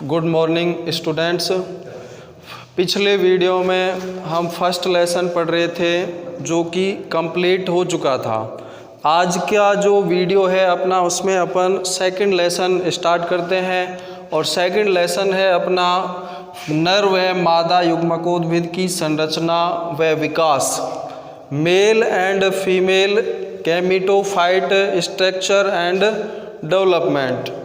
Good morning students. पिछले video में हम फर्स्ट लेसन पढ़ रहे थे जो कि कंप्लीट हो चुका था। आज का जो वीडियो है अपना, उसमें अपन सेकंड लेसन स्टार्ट करते हैं और सेकंड लेसन है अपना नर व मादा युग्मकोद्भिद की संरचना व विकास, male and female gametophyte structure and development.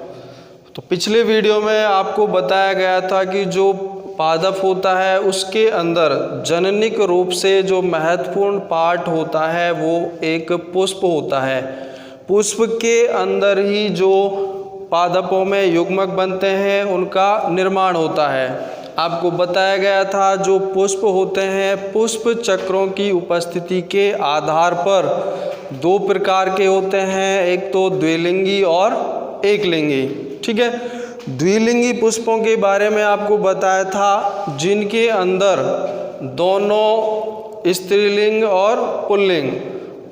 तो पिछले वीडियो में आपको बताया गया था कि जो पादप होता है उसके अंदर जननिक रूप से जो महत्वपूर्ण पार्ट होता है वो एक पुष्प होता है। पुष्प के अंदर ही जो पादपों में युग्मक बनते हैं उनका निर्माण होता है। आपको बताया गया था जो पुष्प होते हैं, पुष्प चक्रों की उपस्थिति के आधार पर दो प्रकार के होते हैं, एक तो द्विलिंगी और एकलिंगी। ठीक है, द्विलिंगी पुष्पों के बारे में आपको बताया था जिनके अंदर दोनों स्त्रीलिंग और पुल्लिंग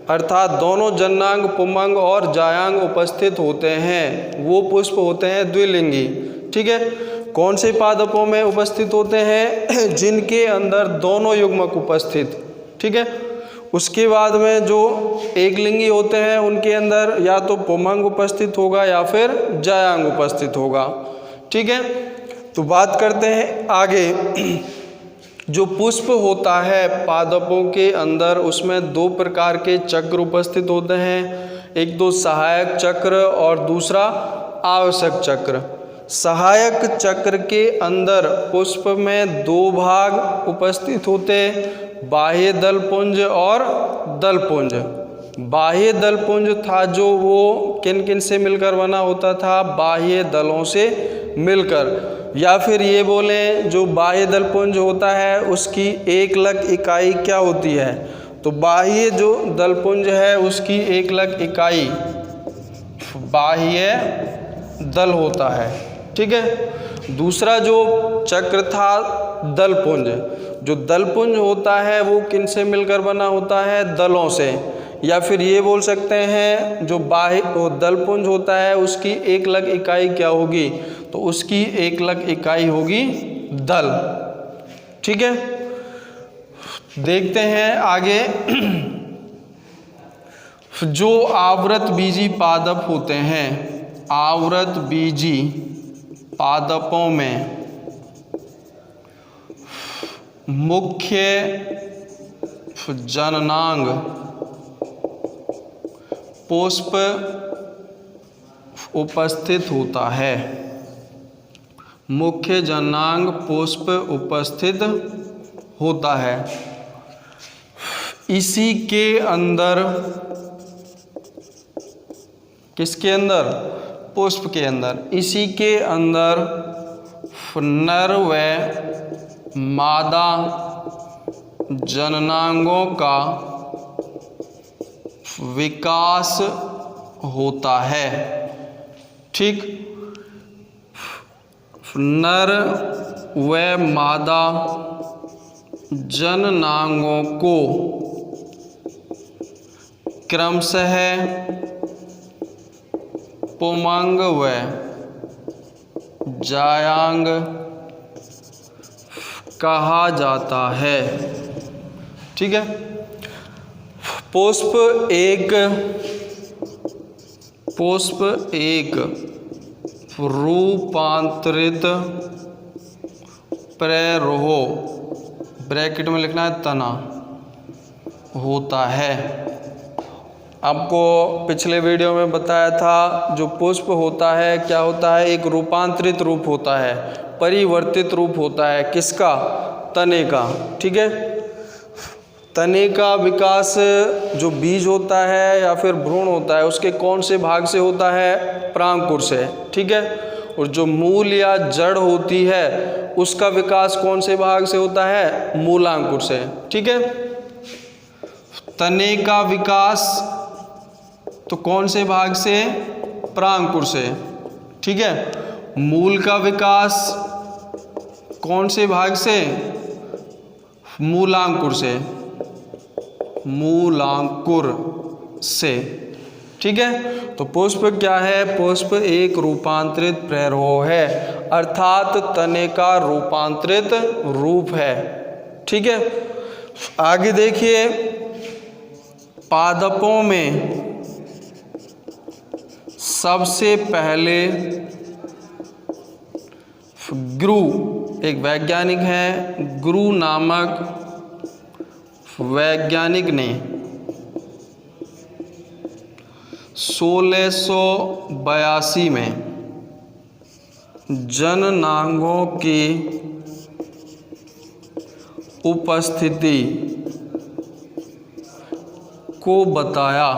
अर्थात दोनों जननांग, पुंमंग और जायांग उपस्थित होते हैं, वो पुष्प होते हैं द्विलिंगी। ठीक है, कौन से पादपों में उपस्थित होते हैं? जिनके अंदर दोनों युग्मक उपस्थित। ठीक है, उसके बाद में जो एकलिंगी होते हैं उनके अंदर या तो पुंमंग उपस्थित होगा या फिर जायांग उपस्थित होगा। ठीक है, तो बात करते हैं आगे। जो पुष्प होता है पादपों के अंदर, उसमें दो प्रकार के चक्र उपस्थित होते हैं, एक तो सहायक चक्र और दूसरा आवश्यक चक्र। सहायक चक्र के अंदर पुष्प में दो भाग उपस्थित होते, बाह्य दलपुंज और दलपुंज। बाह्य दलपुंज था जो वो किन किन से मिलकर बना होता था? बाह्य दलों से मिलकर, या फिर ये बोलें जो बाह्य दलपुंज होता है उसकी एकलक इकाई क्या होती है? तो बाह्य जो दलपुंज है उसकी एकलक इकाई बाह्य दल होता है। ठीक है, दूसरा जो चक्र था दलपुंज। जो दलपुंज होता है वो किन से मिलकर बना होता है? दलों से, या फिर ये बोल सकते हैं जो बाह्य दलपुंज होता है उसकी एकलक इकाई क्या होगी? तो उसकी एकलक इकाई होगी दल। ठीक है, देखते हैं आगे। जो आवृत बीजी पादप होते हैं, आवृत बीजी पादपों में मुख्य जननांग पुष्प उपस्थित होता है। मुख्य जननांग पुष्प उपस्थित होता है। इसी के अंदर, किसके अंदर? पुष्प के अंदर। इसी के अंदर नर व मादा जननांगों का विकास होता है। ठीक, नर व मादा जननांगों को क्रमशः पुंमंग व जायांग कहा जाता है। ठीक है, पुष्प एक रूपांतरित प्ररोह, ब्रैकेट में लिखना है तना, होता है। आपको पिछले वीडियो में बताया था जो पुष्प होता है क्या होता है? एक रूपांतरित रूप होता है, परिवर्तित रूप होता है। किसका? तने का। ठीक है, तने का विकास जो बीज होता है या फिर भ्रूण होता है उसके कौन से भाग से होता है? परांकुर से। ठीक है, और जो मूल या जड़ होती है उसका विकास कौन से भाग से होता है? मूलांकुर से। ठीक है, तने का विकास तो कौन से भाग से? परांकुर से। ठीक है, मूल का विकास कौन से भाग से? मूलांकुर से। मूलांकुर से। ठीक है, तो पुष्प क्या है? पुष्प एक रूपांतरित प्ररोह है, अर्थात तने का रूपांतरित रूप है। ठीक है, आगे देखिए, पादपों में सबसे पहले ग्रू, एक वैज्ञानिक है, ग्रू नामक वैज्ञानिक ने 1682 में जननांगों की उपस्थिति को बताया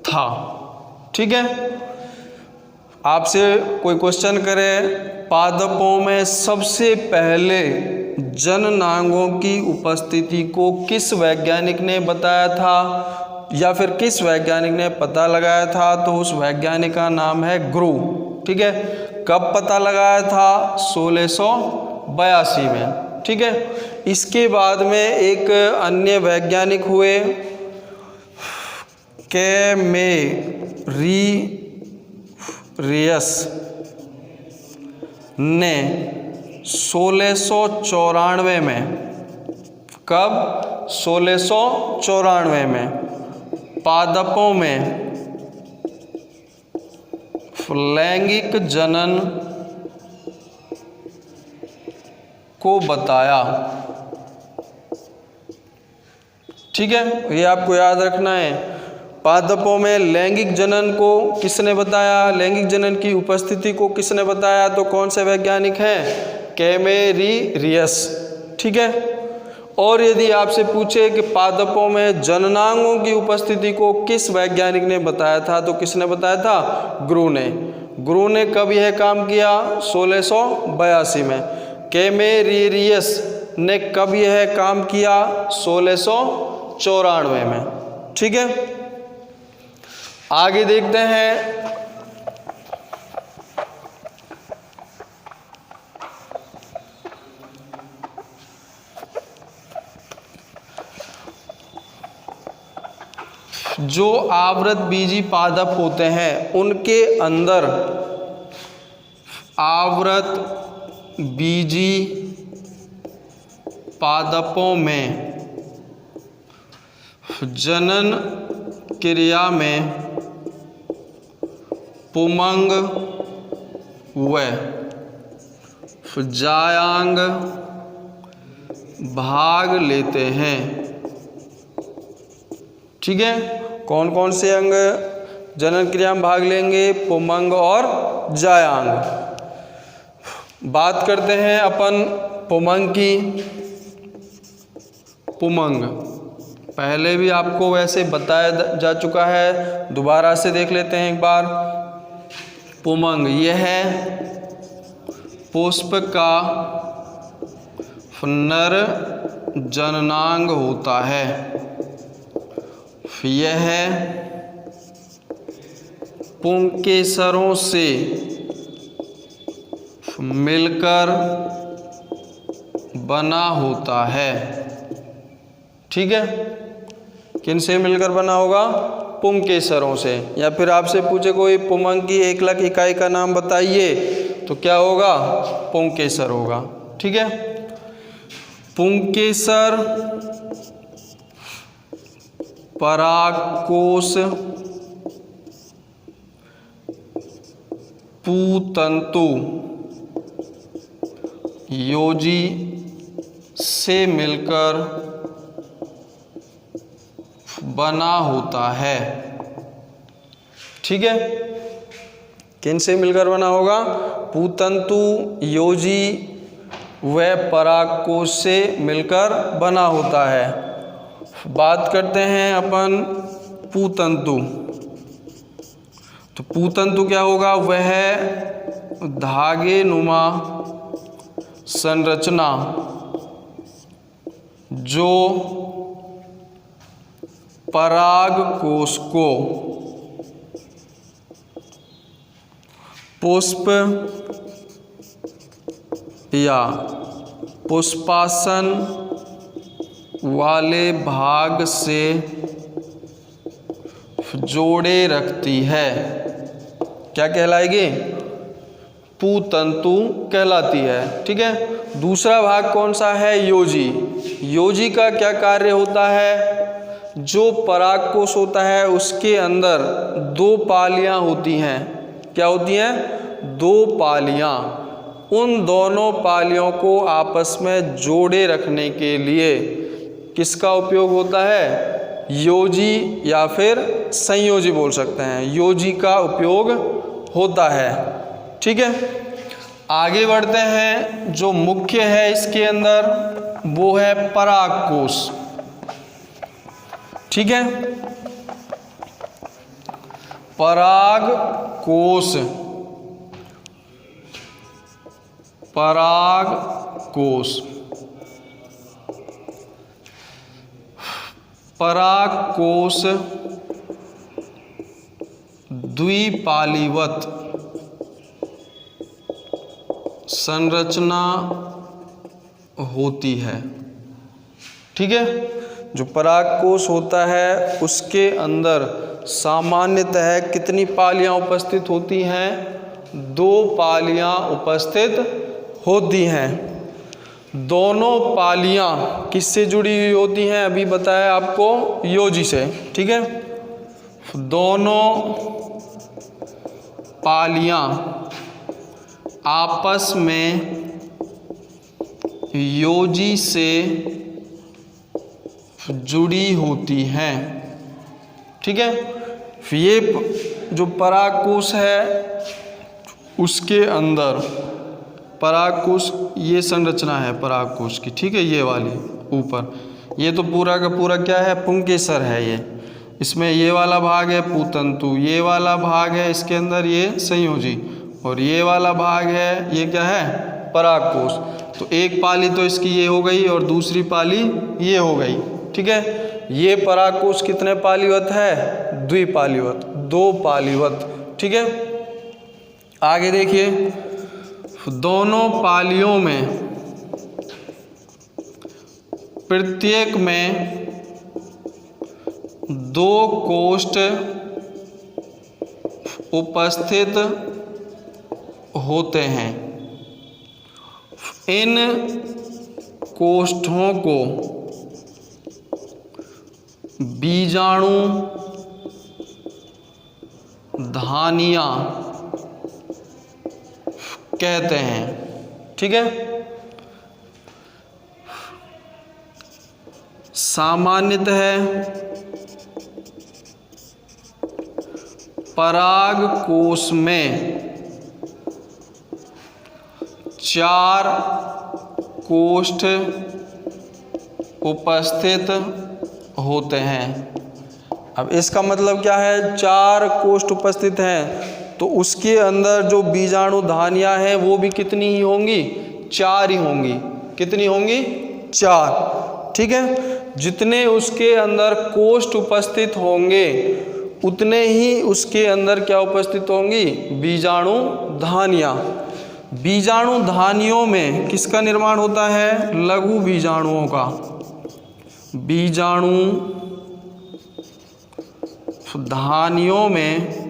था। ठीक है, आपसे कोई क्वेश्चन करे पादपों में सबसे पहले जननांगों की उपस्थिति को किस वैज्ञानिक ने बताया था या फिर किस वैज्ञानिक ने पता लगाया था, तो उस वैज्ञानिक का नाम है ग्रू। ठीक है, कब पता लगाया था? 1682 में। ठीक है, इसके बाद में एक अन्य वैज्ञानिक हुए, कैमेरियस ने 1694 में, कब? 1694 में पादपों में लैंगिक जनन को बताया। ठीक है, ये आपको याद रखना है। पादपों में लैंगिक जनन को किसने बताया? लैंगिक जनन की उपस्थिति को किसने बताया? तो कौन से वैज्ञानिक हैं? कैमेरियस। ठीक है, और यदि आपसे पूछे कि पादपों में जननांगों की उपस्थिति को किस वैज्ञानिक ने बताया था, तो किसने बताया था? ग्रू ने। ग्रू ने कब यह काम किया? 1682 में। कैमेरियस ने कब यह काम किया? 1694 में। ठीक है, आगे देखते हैं। जो आवृत बीजी पादप होते हैं उनके अंदर आवृत बीजी पादपों में जनन क्रिया में पुमंग व जायांग भाग लेते हैं। ठीक है, कौन कौन से अंग जनन क्रिया में भाग लेंगे? पुमंग और जायांग। बात करते हैं अपन पुमंग की। पुमंग पहले भी आपको वैसे बताया जा चुका है, दोबारा से देख लेते हैं एक बार। पुमंग यह है पुष्प का नर जननांग होता है। यह पुंकेसरों से मिलकर बना होता है। ठीक है, किन से मिलकर बना होगा? पुंकेसरों से। या फिर आपसे पूछे कोई पुमंग की 1 लाख इकाई का नाम बताइए, तो क्या होगा? पुंकेसर होगा। ठीक है, पुंकेसर परागकोश पुतंतु योजी से मिलकर बना होता है। ठीक है, किन से मिलकर बना होगा? पुतंतु योजी व परागकोश से मिलकर बना होता है। बात करते हैं अपन पुतंतु। तो पुतंतु क्या होगा? वह धागे नुमा संरचना जो परागकोश को पुष्प या पुष्पासन वाले भाग से जोड़े रखती है। क्या कहलाएगी? पुतंतु कहलाती है। ठीक है। दूसरा भाग कौन सा है? योजी। योजी का क्या कार्य होता है? जो परागकोश होता है उसके अंदर दो पालियां होती हैं। क्या होती हैं? दो पालियां। उन दोनों पालियों को आपस में जोड़े रखने के लिए किसका उपयोग होता है? योजी या फिर संयोजी बोल सकते हैं, योजी का उपयोग होता है। ठीक है। आगे बढ़ते हैं। जो मुख्य है इसके अंदर वो है परागकोश। ठीक है। परागकोश, परागकोश, परागकोश द्विपालीवत संरचना होती है। ठीक है। जो परागकोश होता है उसके अंदर सामान्यतः कितनी पालियां उपस्थित होती हैं? दो पालियां उपस्थित होती हैं। दोनों पालियां किससे जुड़ी हुई होती हैं? अभी बताया आपको, योजी से। ठीक है। दोनों पालियां आपस में योजी से जुड़ी होती हैं। ठीक है। ये जो परागकोश है उसके अंदर परागकोश, ये संरचना है परागकोश की। ठीक है। ये वाली ऊपर, ये तो पूरा का पूरा क्या है? पुंकेसर है ये। इसमें ये वाला भाग है पुतंतु, ये वाला भाग है इसके अंदर ये संयोजी, और ये वाला भाग है ये क्या है? परागकोश। तो एक पाली तो इसकी ये हो गई और दूसरी पाली ये हो गई। ठीक है। ये परागकोश कितने पालीवत है? द्विपालीवत, दो पालीवत। ठीक है। आगे देखिए, दोनों पालियों में प्रत्येक में दो कोष्ठ उपस्थित होते हैं। इन कोष्ठों को बीजाणु धानियां कहते हैं। ठीक है। सामान्यतः परागकोश में 4 कोष्ठ उपस्थित होते हैं। अब इसका मतलब क्या है? 4 कोष्ठ उपस्थित हैं तो उसके अंदर जो बीजाणु धानियां हैं वो भी कितनी ही होंगी? 4 ही होंगी। कितनी होंगी? 4। ठीक है। जितने उसके अंदर कोष्ठ उपस्थित होंगे उतने ही उसके अंदर क्या उपस्थित होंगी? बीजाणु धानियां। बीजाणु धानियों में किसका निर्माण होता है? लघु बीजाणुओं का। बीजाणु धानियों में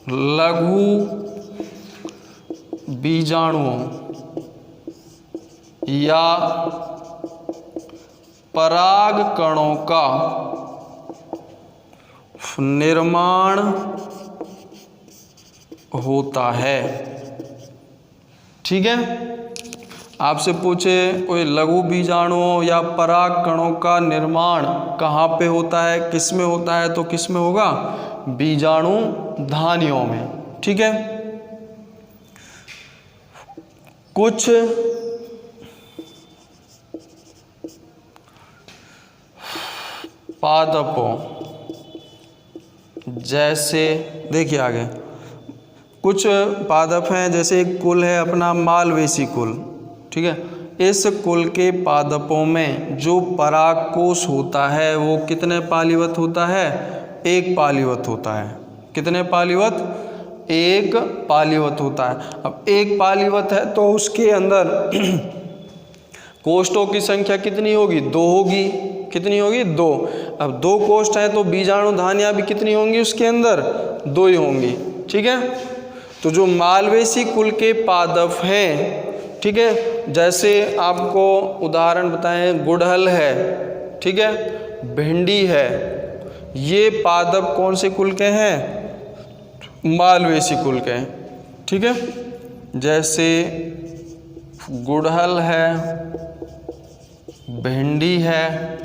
लघु बीजाणुओं या पराग कणों का निर्माण होता है। ठीक है। आपसे पूछे कोई लघु बीजाणुओं या पराग कणों का निर्माण कहाँ पे होता है, किस में होता है, तो किस में होगा? बीजाणु धानियों में। ठीक है। कुछ पादपों जैसे, देखिए आगे, कुछ पादप हैं, जैसे एक कुल है अपना मालवेसी कुल। ठीक है। इस कुल के पादपों में जो परागकोश होता है वो कितने पालीवत होता है? 1 पालीवत होता है। कितने पालीवत? 1 पालीवत होता है। अब 1 पालीवत है तो उसके अंदर कोष्ठों की संख्या कितनी होगी? 2 होगी। कितनी होगी? 2। अब 2 कोष्ठ हैं तो बीजाणु धानियां भी कितनी होंगी उसके अंदर? 2 ही होंगी। ठीक है। तो जो मालवेसी कुल के पादप हैं, ठीक है, जैसे आपको उदाहरण बताएं, गुड़हल है, ठीक है, भिंडी है, ये पादप कौन से कुल के हैं? मालवेसी कुल के हैं, ठीक है। जैसे गुड़हल है, भिंडी है,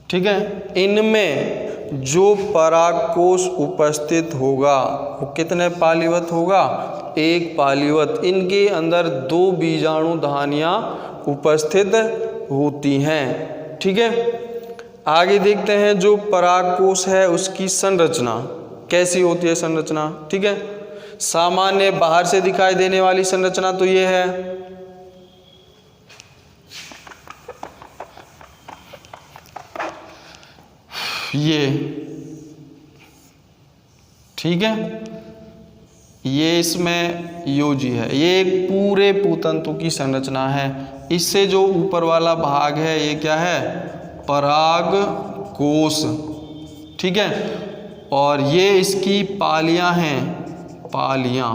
ठीक है, इनमें जो परागकोश उपस्थित होगा वो कितने पालीवत होगा? एक पालीवत। इनके अंदर 2 बीजाणु धानियाँ उपस्थित होती हैं, ठीक है। आगे देखते हैं जो परागकोश है उसकी संरचना कैसी होती है, संरचना, ठीक है। सामान्य बाहर से दिखाई देने वाली संरचना तो ये है, ये, ठीक है, ये इसमें योजी है, ये एक पूरे पूतंतु की संरचना है। इससे जो ऊपर वाला भाग है ये क्या है? परागकोश, ठीक है। और ये इसकी पालियां हैं, पालियां,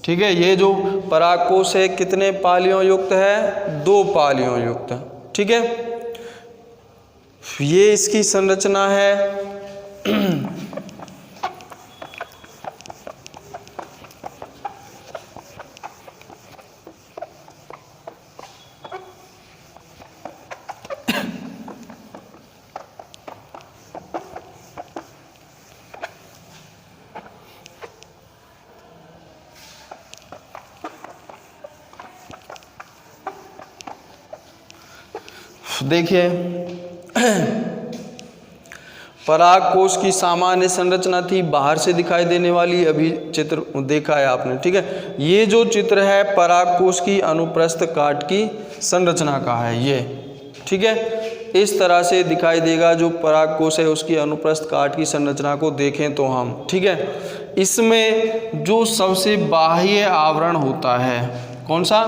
ठीक है। ये जो परागकोश है कितने पालियों युक्त है? 2 पालियों युक्त, ठीक है। ये इसकी संरचना है। देखिए, परागकोश की सामान्य संरचना थी बाहर से दिखाई देने वाली, अभी चित्र देखा है आपने, ठीक है। ये जो चित्र है परागकोश की अनुप्रस्थ काट की संरचना का है ये, ठीक है। इस तरह से दिखाई देगा जो परागकोश है उसकी अनुप्रस्थ काट की संरचना को देखें तो हम, ठीक है। इसमें जो सबसे बाह्य आवरण होता है, कौन सा?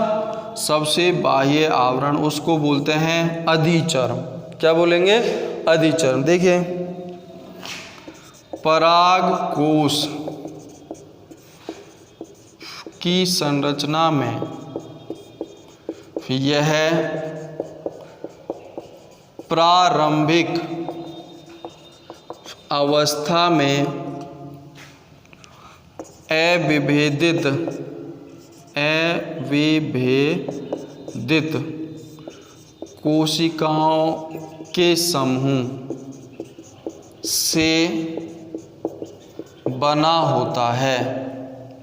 सबसे बाह्य आवरण, उसको बोलते हैं अधिचर्म। क्या बोलेंगे? अधिचर्म। देखिए, परागकोश की संरचना में यह प्रारंभिक अवस्था में अविभेदित कोशिकाओं के समूह से बना होता है,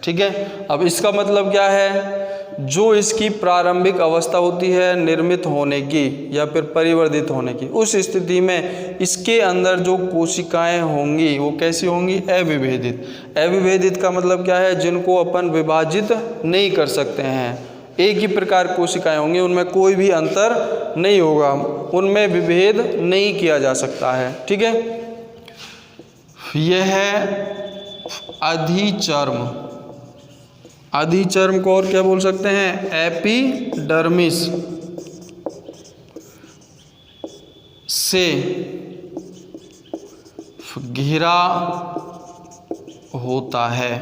ठीक है। अब इसका मतलब क्या है? जो इसकी प्रारंभिक अवस्था होती है निर्मित होने की या फिर परिवर्धित होने की, उस स्थिति में इसके अंदर जो कोशिकाएं होंगी वो कैसी होंगी? अविभेदित। अविभेदित का मतलब क्या है? जिनको अपन विभाजित नहीं कर सकते हैं, एक ही प्रकार कोशिकाएं होंगी, उनमें कोई भी अंतर नहीं होगा, उनमें विभेद नहीं किया जा सकता है, ठीक है। यह है अधिचर्म। अधिचर्म को और क्या बोल सकते हैं? एपिडर्मिस से घिरा होता है,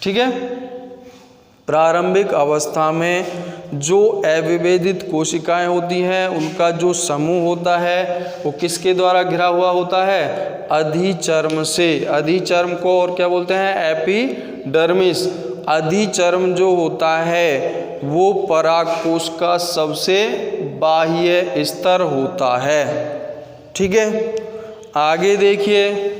ठीक है। प्रारंभिक अवस्था में जो अविभेदित कोशिकाएं होती हैं उनका जो समूह होता है वो किसके द्वारा घिरा हुआ होता है? अधिचर्म से। अधिचर्म को और क्या बोलते हैं? एपिडर्मिस। अधिचर्म जो होता है वो परागकोश का सबसे बाह्य स्तर होता है, ठीक है। आगे देखिए,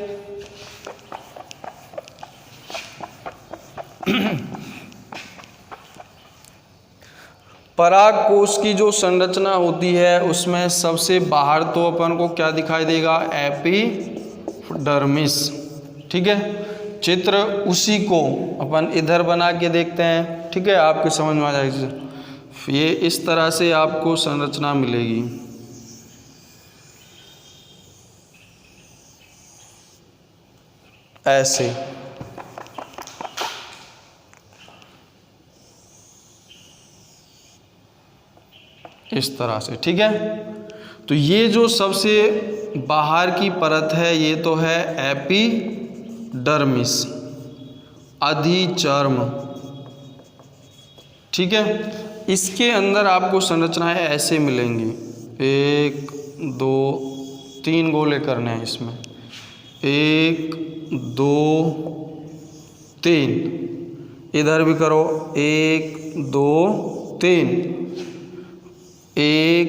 परागकोश की जो संरचना होती है उसमें सबसे बाहर तो अपन को क्या दिखाई देगा? एपिडर्मिस, ठीक है। चित्र उसी को अपन इधर बना के देखते हैं, ठीक है, आपके समझ में आ जाएगी। ये इस तरह से आपको संरचना मिलेगी। ऐसे इस तरह से, ठीक है। तो ये जो सबसे बाहर की परत है ये तो है एपिडर्मिस, अधिचर्म। ठीक है, इसके अंदर आपको संरचनाएं ऐसे मिलेंगी, 1 2 3 गोले करने हैं इसमें, 1 2 3, इधर भी करो 1 2 3, 1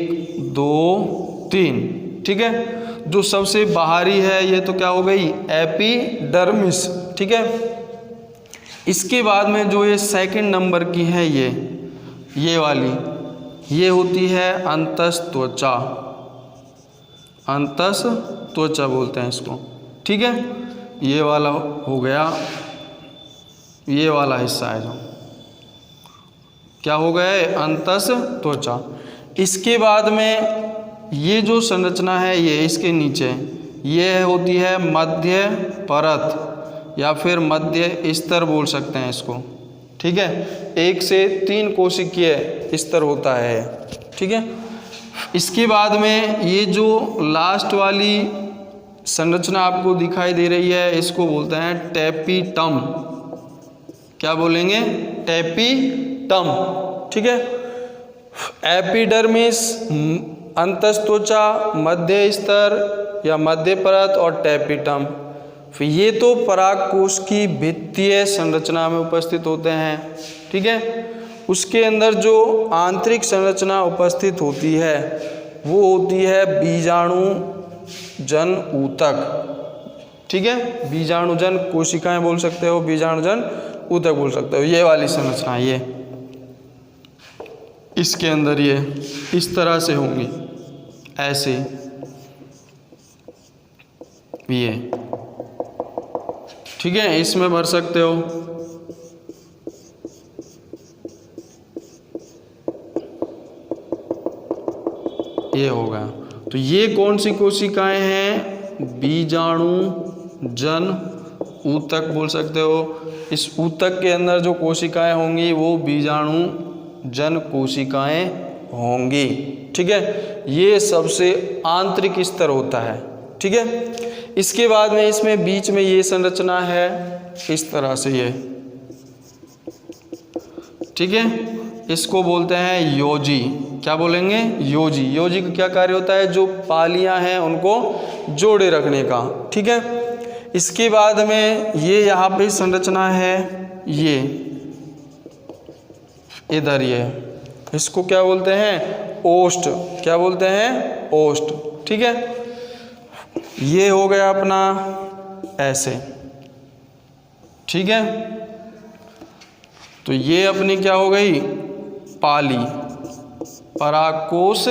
2 3। ठीक है, जो सबसे बाहरी है ये तो क्या हो गई, एपिडर्मिस। ठीक है, इसके बाद में जो ये सेकंड नंबर की है ये वाली, ये होती है अंतस्त्वचा। अंतस्त्वचा बोलते हैं इसको। ठीक है, ये वाला हो गया, ये वाला हिस्सा है जो क्या हो गया, अंतस्त्वचा। इसके बाद में ये जो संरचना है ये इसके नीचे, ये होती है मध्य परत या फिर मध्य स्तर बोल सकते हैं इसको। ठीक है, 1 से 3 कोशिकीय स्तर होता है। ठीक है, इसके बाद में ये जो लास्ट वाली संरचना आपको दिखाई दे रही है इसको बोलते हैं टेपिटम। क्या बोलेंगे, टेपिटम। ठीक है, एपिडर्मिस, अंतस्त्वचा, मध्य स्तर या मध्य परत और टेपिटम। फिर ये तो परागकोश की भित्तीय संरचना में उपस्थित होते हैं। ठीक है, उसके अंदर जो आंतरिक संरचना उपस्थित होती है वो होती है बीजाणु जन ऊतक। ठीक है, बीजाणुजन कोशिकाएं बोल सकते हो, बीजाणुजन ऊतक बोल सकते हो। ये वाली संरचना ये इसके अंदर ये इस तरह से होंगी, ऐसे ये। ठीक है, इसमें भर सकते हो। ये होगा। तो ये कौन सी कोशिकाएं हैं, बीजाणु जन ऊतक बोल सकते हो। इस ऊतक के अंदर जो कोशिकाएं होंगी वो बीजाणु जन कोशिकाएं होंगी। ठीक है, ये सबसे आंतरिक स्तर होता है। ठीक है, इसके बाद में इसमें बीच में ये संरचना है इस तरह से ये। ठीक है, इसको बोलते हैं योजी। क्या बोलेंगे, योजी। योजी का क्या कार्य होता है, जो पालियां हैं उनको जोड़े रखने का। ठीक है, इसके बाद में ये यहाँ पे संरचना है ये इधर, ये इसको क्या बोलते हैं, ओष्ठ। क्या बोलते हैं, ओष्ठ। ठीक है, ये हो गया अपना ऐसे। ठीक है, तो ये अपनी क्या हो गई, पाली, परागकोश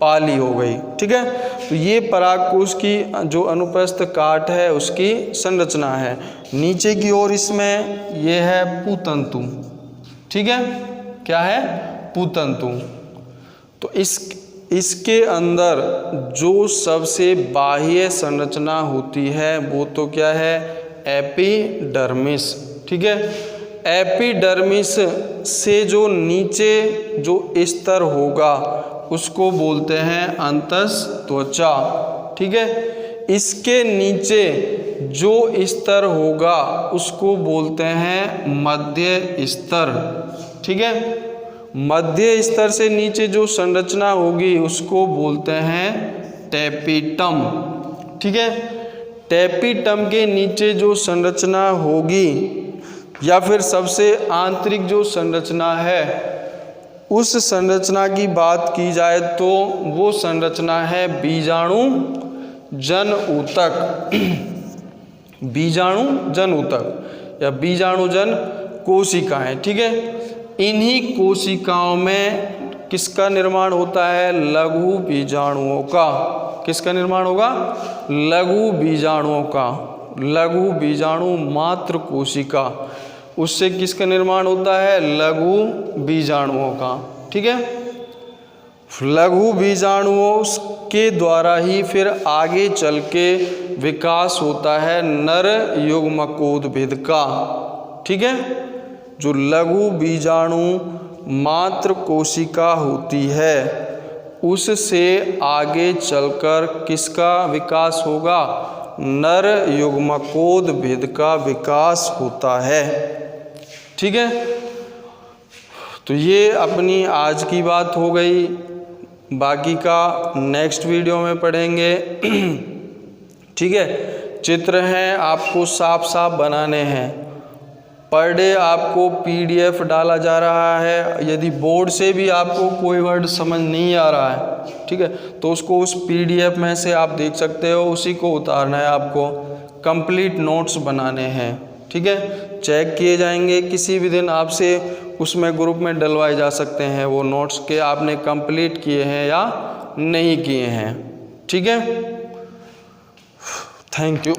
पाली हो गई। ठीक है, तो ये परागकोश की जो अनुप्रस्थ काट है उसकी संरचना है। नीचे की ओर इसमें ये है पूतंतु। ठीक है, क्या है, पूतंतु। तो इसके अंदर जो सबसे बाह्य संरचना होती है वो तो क्या है, एपिडर्मिस। ठीक है, एपिडर्मिस से जो नीचे जो स्तर होगा उसको बोलते हैं अंतस्त्वचा। ठीक है, इसके नीचे जो स्तर होगा उसको बोलते हैं मध्य स्तर। ठीक है, मध्य स्तर से नीचे जो संरचना होगी उसको बोलते हैं टेपिटम। ठीक है, टेपिटम के नीचे जो संरचना होगी या फिर सबसे आंतरिक जो संरचना है उस संरचना की बात की जाए तो वो संरचना है बीजाणु जन ऊतक। बीजाणु जन ऊतक या बीजाणुजन कोशिकाएं। ठीक है, इन्हीं कोशिकाओं में किसका निर्माण होता है, लघु बीजाणुओं का। किसका निर्माण होगा, लघु बीजाणुओं का। लघु बीजाणु मात्र कोशिका, उससे किसका निर्माण होता है, लघु बीजाणुओं का। ठीक है, लघु बीजाणुओं के द्वारा ही फिर आगे चल के विकास होता है नर युग्मकोद्भिद का। ठीक है, जो लघु बीजाणु मात्र कोशिका होती है उससे आगे चलकर किसका विकास होगा, नर युग्मकोद्भिद का विकास होता है। ठीक है, तो ये अपनी आज की बात हो गई, बाकी का नेक्स्ट वीडियो में पढ़ेंगे। ठीक है, चित्र हैं आपको साफ साफ बनाने हैं। पर डे आपको PDF डाला जा रहा है। यदि बोर्ड से भी आपको कोई वर्ड समझ नहीं आ रहा है, ठीक है, तो उसको उस PDF में से आप देख सकते हो, उसी को उतारना है आपको। कंप्लीट नोट्स बनाने हैं। ठीक है, चेक किए जाएंगे, किसी भी दिन आपसे उसमें ग्रुप में डलवाए जा सकते हैं वो नोट्स के आपने कंप्लीट किए हैं या नहीं किए हैं। ठीक है, थैंक यू।